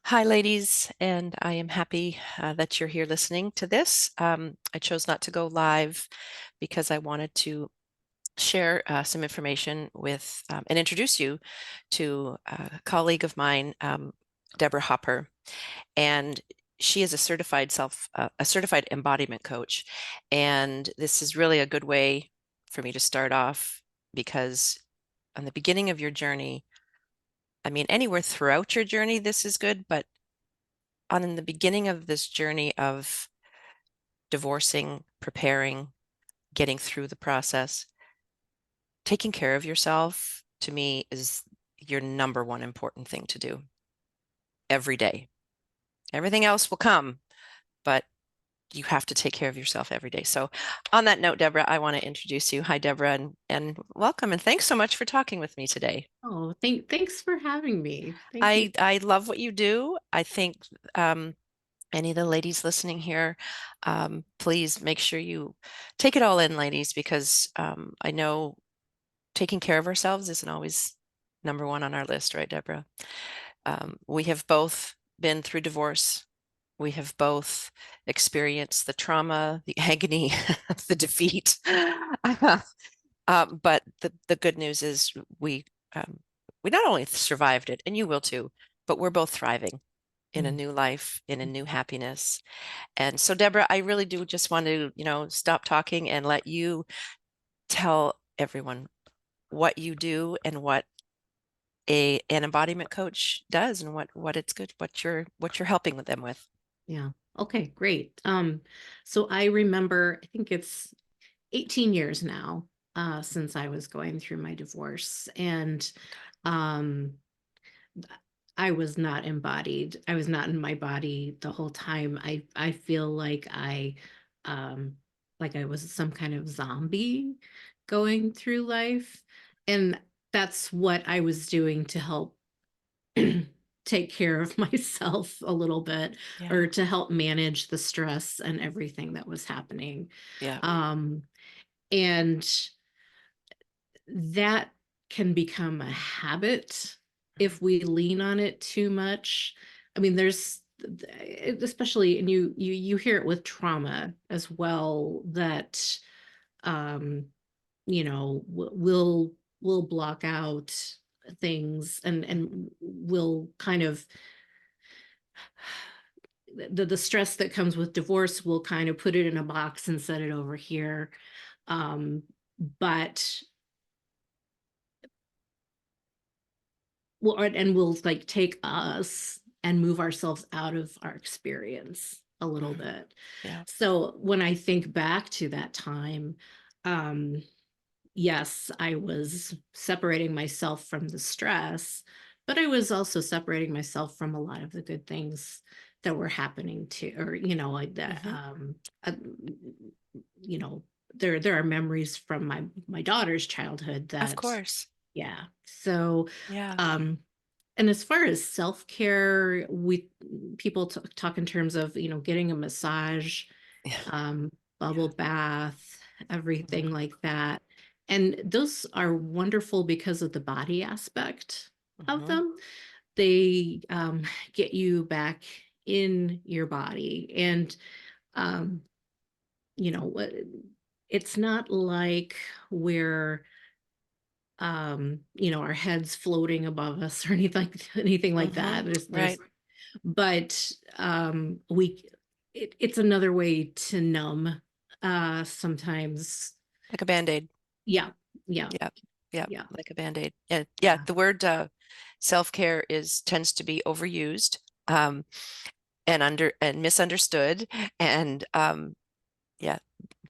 Hi, ladies, and I am happy that you're here listening to this. I chose not to go live because I wanted to share some information with and introduce you to a colleague of mine, Deborah Hopper, and she is a certified embodiment coach, and this is really a good way for me to start off because on the beginning of your journey, I mean, anywhere throughout your journey, this is good, but on in the beginning of this journey of divorcing, preparing, getting through the process, taking care of yourself to me is your number one important thing to do every day. Everything else will come, but you have to take care of yourself every day. So, on that note, Deborah, I want to introduce you. Hi, Deborah, and welcome. And thanks so much for talking with me today. Oh, thanks for having me. Thank you. I love what you do. I think any of the ladies listening here, please make sure you take it all in, ladies, because I know taking care of ourselves isn't always number one on our list, right, Deborah? We have both been through divorce. We have both experienced the trauma, the agony, the defeat. But the good news is um, we not only survived it, and you will too, but we're both thriving in a Mm. new life, in a new happiness. And so, Deborah, I really do just want to, stop talking and let you tell everyone what you do and what an embodiment coach does and what it's good, what you're helping with them with. Yeah. Okay, great. So I remember, I think it's 18 years now, since I was going through my divorce, and um I was not embodied. I was not in my body the whole time. I feel um like I was some kind of zombie going through life. And that's what I was doing to help take care of myself a little bit, Yeah. or to help manage the stress and everything that was happening. Yeah. Um, and that can become a habit Mhm. if we lean on it too much. I mean, there's especially, and you hear it with trauma as well, that um we'll block out things, and we'll kind of, the stress that comes with divorce, will kind of put it in a box and set it over here. But we'll like take us and move ourselves out of our experience a little Mhm. bit. Yeah. So when I think back to that time, um yes, I was separating myself from the stress, but I was also separating myself from a lot of the good things that were happening to, or like that. Hmm. You know, there are memories from my daughter's childhood Of that, course. yeah. So, Yeah. um, and as far as self care, we people talk in terms of getting a massage, Yeah. um, bubble Yeah. bath, everything Mhm. like that. And those are wonderful because of the body aspect of Mhm. them. They get you back in your body. And, um, you know, what- it's not like we're, our heads floating above us or anything like that. Mhm. There's Right. but it's another way to numb sometimes. Like a Band-Aid. Yeah, yeah, Yeah. Yeah. yeah, Like a Band-Aid. Yeah. Yeah. yeah, The word self-care is tends to be overused. And misunderstood. And yeah,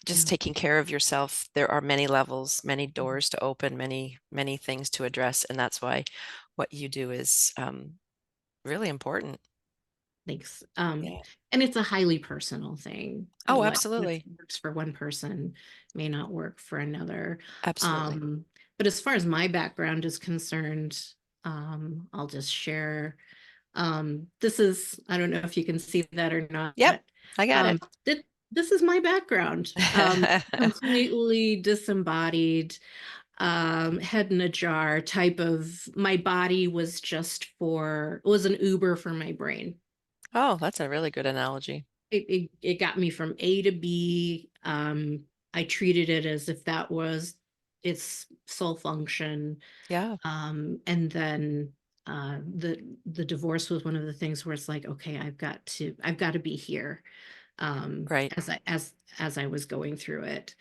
just yeah. taking care of yourself. There are many levels, many doors to open, many things to address, and that's why what you do is really important. Thanks. Yeah. And it's a highly personal thing. Oh, What absolutely. works for one person may not work for another. Absolutely. Um, but as far as my background is concerned, I'll just share. This is, I don't know if you can see that or not. Yep, I got it. This is my background. Completely disembodied. head in a jar type of, my body was just for, was an Uber for my brain. Oh, that's a really good analogy. It got me from A to B. I treated it as if that was its sole function. Yeah, And then the divorce was one of the things where it's like, okay, I've got to be here, right. as I was going through it.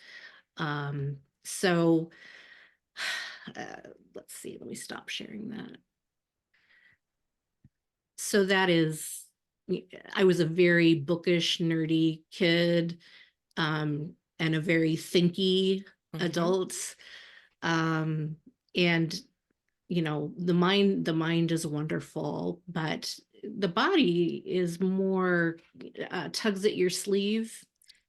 So let's see, let me stop sharing that. So that is, I was a very bookish, nerdy kid, and a very thinky Hmm. adult. Um, and the mind is wonderful, but the body is more, tugs at your sleeve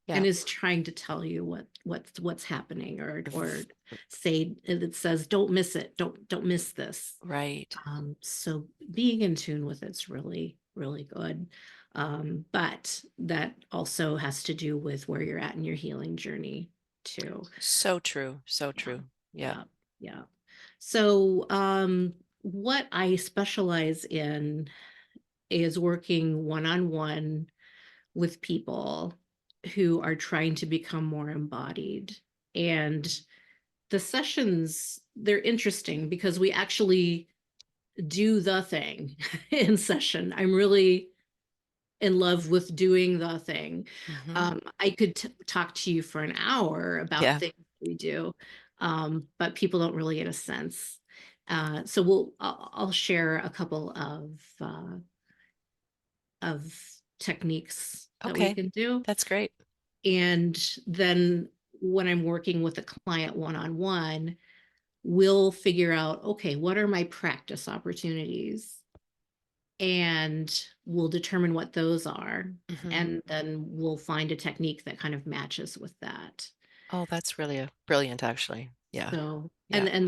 Yeah. and is trying to tell you what's happening, or V- say it says, don't miss it, don't miss this. Right. So being in tune with it's really, really good. But that also has to do with where you're at in your healing journey too. So true. So Yeah, true. Yeah. yeah, yeah. So what I specialize in is working one-on-one with people who are trying to become more embodied. And the sessions, they're interesting because we actually do the thing in session. I'm really in love with doing the thing. Hmm. I could talk to you for an hour about Yeah. things we do, but people don't really get a sense. So I'll share a couple of techniques that we Okay. can do. That's great. And then when I'm working with a client one-on-one, we'll figure out, okay, what are my practice opportunities? And we'll determine what those are. Hmm. And then we'll find a technique that kind of matches with that. Oh, that's really brilliant, actually. Yeah. So, Yeah.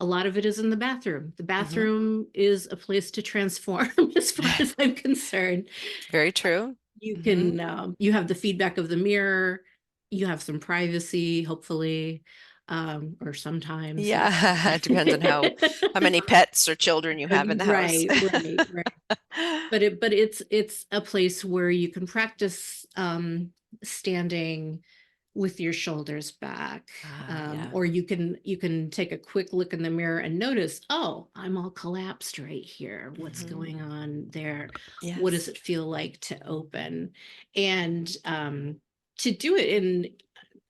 a lot of it is in the bathroom. The Hmm. bathroom is a place to transform as far as I'm concerned. Very true. Hmm. You have the feedback of the mirror, you have some privacy, hopefully, or sometimes you Yeah. It depends on how many pets or children you have in the house. right, right, right. But it's a place where you can practice standing with your shoulders back, Ah, yeah. or you can take a quick look in the mirror and notice, oh, I'm all collapsed right here, what's Hmm. going on there, what does Yes. it feel like to open, and to do it in,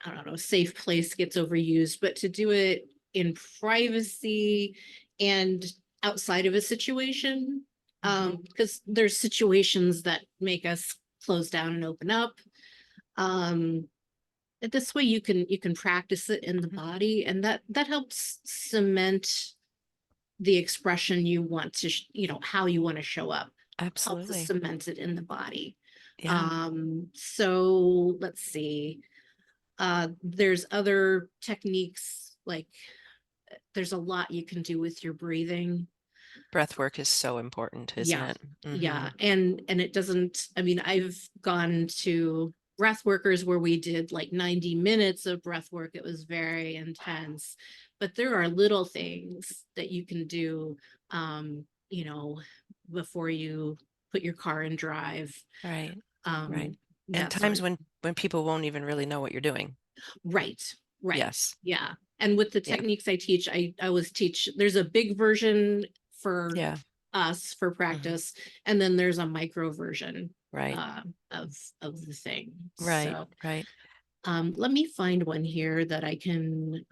I don't know, safe place gets overused, but to do it in privacy and outside of a situation, Hmm. because there's situations that make us close down and open up. Um, this way you can practice it in the Hmm. body, and that helps cement the expression you want to, how you want to show up, helps to Absolutely. cement it in the body. Yeah. So let's see. There's other techniques, like there's a lot you can do with your breathing. Breath work is so important, isn't Yeah, it? Hmm. yeah, and it doesn't. I mean, I've gone to breath workers where we did like 90 minutes of breath work. It was very intense, but there are little things that you can do, um, you know, before you put your car in drive, Right. Right. um, And that sort times of. when people won't even really know what you're doing. Right, right. Yes. Yeah. And with the Yeah. techniques I teach, I always teach, there's a big version for Yeah. us for Hmm. practice, and then there's a micro version Right. uh, of the thing. Right. So Right. let me find one here that I can.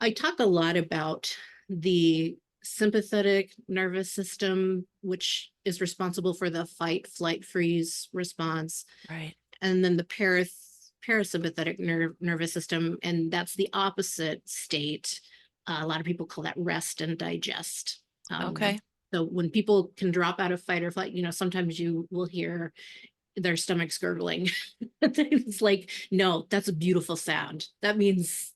I talk a lot about the sympathetic nervous system, which is responsible for the fight, flight, freeze response, Right. and then the parasympathetic nervous system, and that's the opposite state. A lot of people call that rest and digest. Okay. So when people can drop out of fight or flight, sometimes you will hear their stomachs gurgling. It's like, no, that's a beautiful sound. That means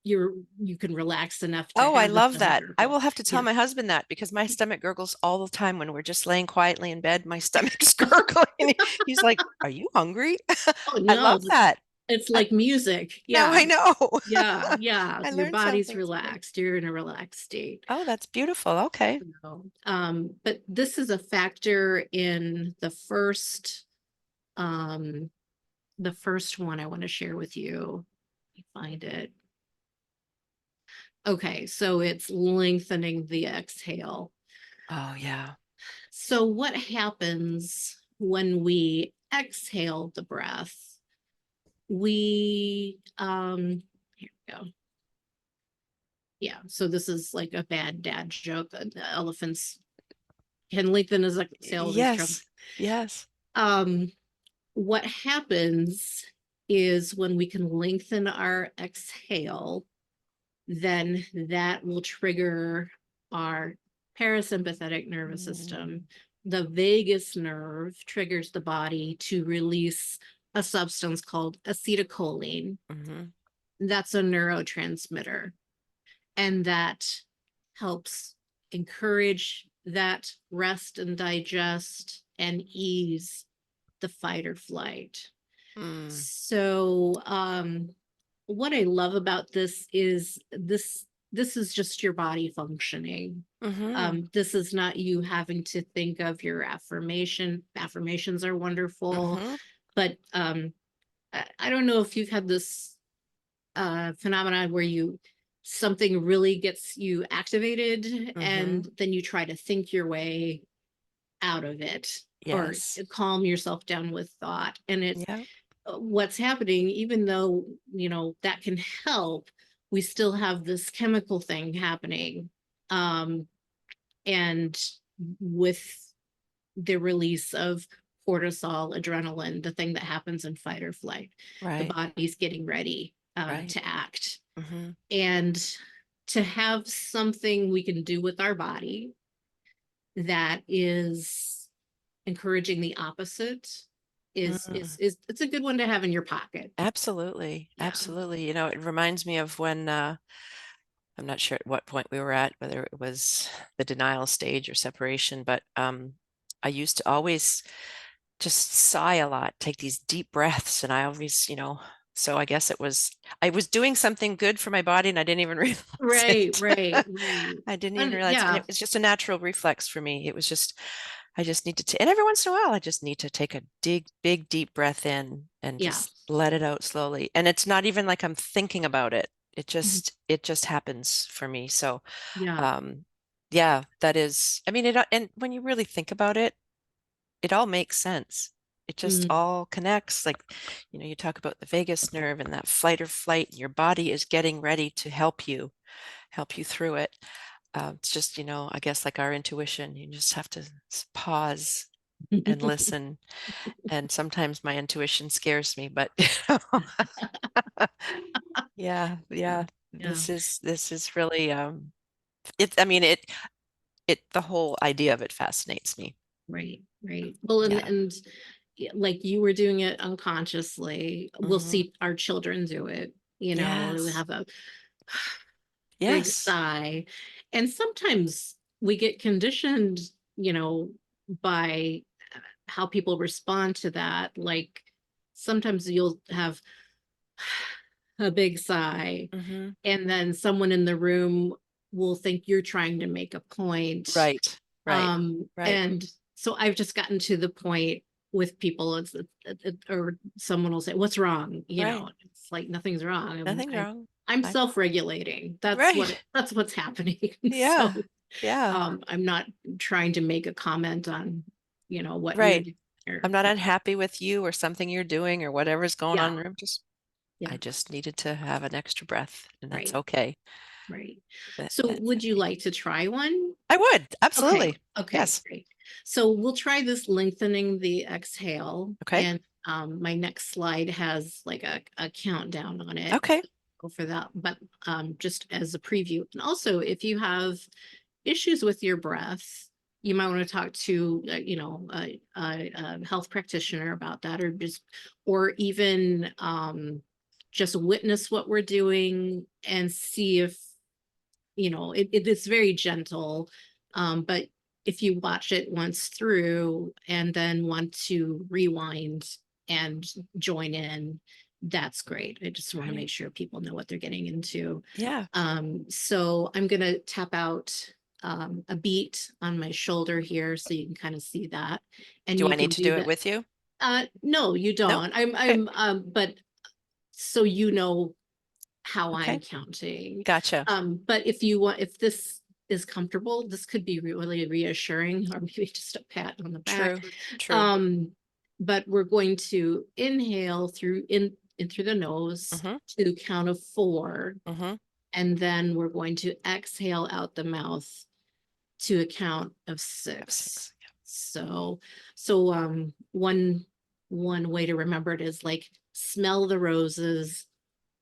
you can relax enough to Oh, I have the love stomach that. I gurgle. will have to tell Yeah. my husband that because my stomach gurgles all the time when we're just laying quietly in bed. My stomach's gurgling. He's like, "Are you hungry?" Oh I no, love that. It's I, like music. now Yeah. I know. Yeah. Yeah. I Your learned body's something today. relaxed. You're in a relaxed state. Oh, that's beautiful. Okay. But this is a factor in um, the first one I want to share with you. Let me find it. Okay, so it's lengthening the exhale. Oh, yeah. So what happens when we exhale the breath? Here we go. Yeah, so this is like a bad dad joke. Elephants can lengthen his exhale with his trunk. Yes. Yes. Um, what happens is when we can lengthen our exhale, then that will trigger our parasympathetic nervous Mm, system. The vagus nerve triggers the body to release a substance called acetylcholine. hmm That's a neurotransmitter, and that helps encourage that rest and digest and ease the fight or flight. mm, So what I love about this is this is just your body functioning. hmm This is not you having to think of your affirmation. Affirmations are wonderful, hmm but I don't know if you've had this phenomenon where you something really gets you activated hmm and then you try to think your way out of it or Yes. calm yourself down with thought, and it's Yeah. what's happening, even though that can help, we still have this chemical thing happening. Um and with the release of cortisol, adrenaline, the thing that happens in fight or flight, the Right. body's getting ready Right. to act. hmm And to have something we can do with our body that is encouraging the opposite mm is it's a good one to have in your pocket. Absolutely. Yeah. Absolutely. It reminds me of when I'm not sure at what point we were at, whether it was the denial stage or separation, but I used to always just sigh a lot, take these deep breaths, and I always, so I was doing something good for my body and I didn't even realize Right, it. right, right. I didn't even And realize, and yeah. it was just a natural reflex for me. It was just I just need to, and every once in a while, I just need to take a big, deep breath in and Yeah. just let it out slowly. And it's not even like I'm thinking about it. Mhm. It just happens for me. So, Yeah. um, yeah, that is, I mean, and when you really think about it, it all makes sense. It just Mm. all connects. Like, you talk about the vagus nerve and that fight or flight, and your body is getting ready to help you through it. It's just, I guess like our intuition, you just have to pause and listen. And sometimes my intuition scares me, but yeah, Yeah. yeah, Yeah. this is really I mean the whole idea of it fascinates me. Right, right. Well, Yeah. and like you were doing it unconsciously, we'll hmm see our children do it. We Yes. have a big Yes. sigh. And sometimes we get conditioned, you know, by how people respond to that. Like sometimes you'll have a big sigh, hmm and then someone in the room will think you're trying to make a point. Right. Right. Right. And so I've just gotten to the point with people, or someone will say, "What's wrong?" Right. It's like nothing's wrong. Nothing's wrong. I'm I self-regulating. Right. That's what's happening. Yeah. So Yeah. I'm not trying to make a comment on, what you're Right. doing I'm here. not Yeah. unhappy with you or something you're doing or whatever's going on Yeah. in the room. I Yeah. just needed to have an extra breath, and that's Right. okay. Right. So That's would you okay. like to try one? I would, Okay. absolutely. Okay. Yes. Great. So we'll try this lengthening the exhale. Okay. And my next slide has like a countdown on it. Okay. Go for that. But just as a preview. And also, if you have issues with your breath, you might want to talk to, a health practitioner about that, or even just witness what we're doing and see if it's very gentle. But if you watch it once through and then want to rewind and join in, That's great. I just want to Right. make sure people know what they're getting into. Yeah. So I'm gonna tap out a beat on my shoulder here so you can kind of see that. And Do you I need can to do do it that. with you? No, you No? don't. Okay. But so you know how I'm Okay. counting. Gotcha. But if you want, if this is comfortable, this could be really reassuring, or maybe just a pat on the back. True. True. Um, but we're going to inhale in through the nose Mm-hmm. to the count of 4, Mm-hmm. and then we're going to exhale out the mouth to a count of Have 6. 6. So, one way to remember it is like smell the roses,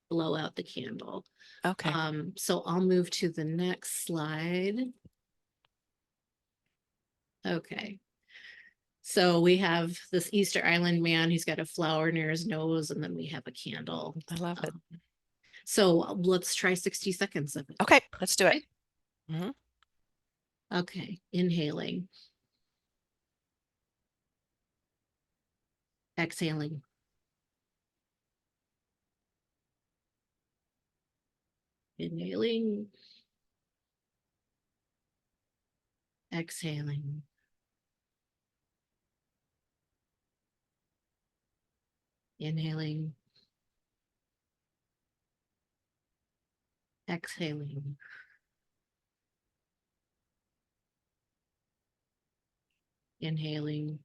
blow out the candle. Yeah. Okay. So I'll move to the next slide. Okay. So we have this Easter Island man. He's got a flower near his nose, and then we have a candle. I love it. Um, so let's try 60 seconds of it. Okay. Let's do it. Okay. Mm-hmm. Okay. Inhaling, exhaling, inhaling, exhaling, inhaling, exhaling, inhaling,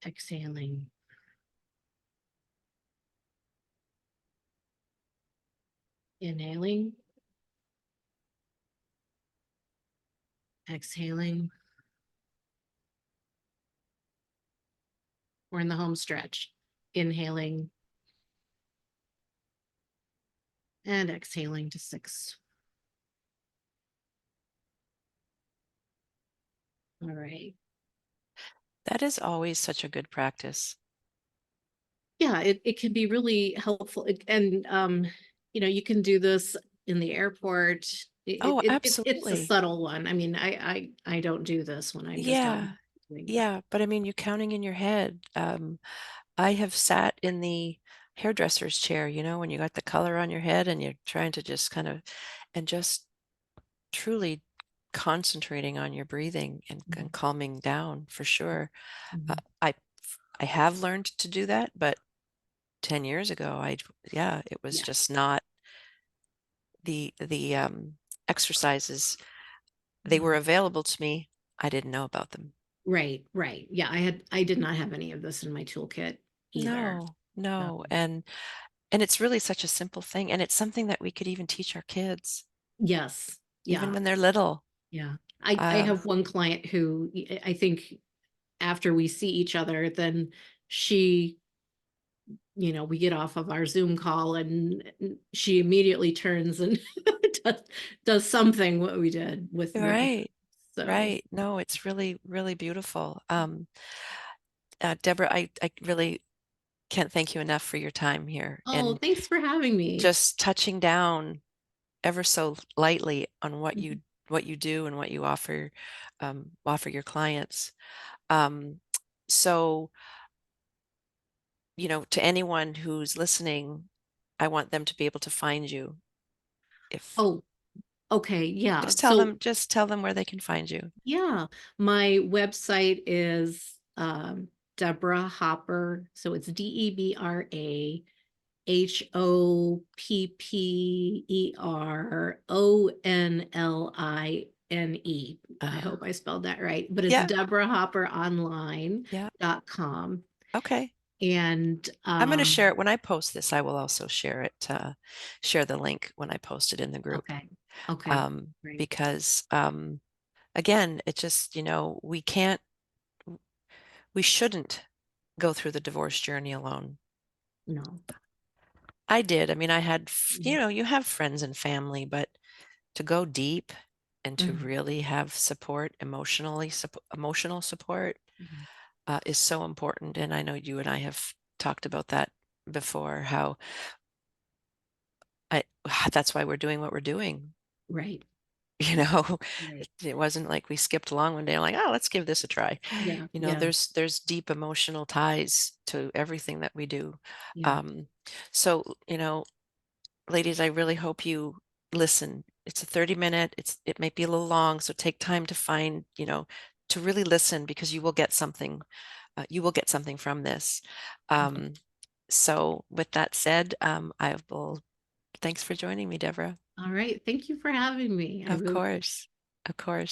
exhaling, inhaling, exhaling. We're in the home stretch. Inhaling and exhaling to 6. All right. That is always such a good practice. Yeah, it can be really helpful. And you can do this in the airport. Oh, It's a absolutely. subtle one. I mean, I don't do this when I'm just out Yeah. doing that. Yeah. But I mean, you counting in your head. I have sat in the hairdresser's chair, when you got the color on your head and you're trying to just kind of, and just truly concentrating on your breathing and Mhm, calming down for sure. Uh, mhm. I I have learned to do that, but 10 years ago, yeah, it was Yeah. just not the exercises. They were Mhm. available to me. I didn't know about them. Right, right. Yeah, I did not have any of this in my toolkit either. No, no. Um, And it's really such a simple thing. And it's something that we could even teach our kids, yes. even Yeah. when they're little. Yeah. I Uh, have one client who I think after we see each other, then she, we get off of our Zoom call and she immediately turns and does, does something what we did with them. right, So, right. No, it's really, really beautiful. Deborah, I really can't thank you enough for your time here oh, and thanks for having me. just touching down ever so lightly on Mhm. what you do and what you offer your clients. Um, so, to anyone who's listening, I want them to be able to find you. If Oh, okay. Yeah. just tell them where they can find you. Yeah, my website is Deborah Hopper. So it's DebraHopperonline. I Uh, hope I spelled that right, but it's yeah, yeah. DeborahHopperonline.com. Okay. And I'm going to share it when I post this. I will also share the link when I post it in the group. okay, okay, great. Because again, it just, we shouldn't go through the divorce journey alone. No. I did. I mean, I had, Mhm, you have friends and family, but to go deep and to mhm, really have support, emotional support, mhm. is so important. And I know you and I have talked about that before, how I, that's why we're doing what we're doing. Right. you know, Right. it wasn't like we skipped along one day, like, oh, let's give this a try. Yeah. You know, Yeah. there's deep emotional ties to everything that we do. Yeah. Um, so, ladies, I really hope you listen. It's a 30-minute, it might be a little long, so take time to find, to really listen because you will get something from this. Okay. Um, so with that said, thanks for joining me, Deborah. All right. Thank you for having me. I Of really course. Of course.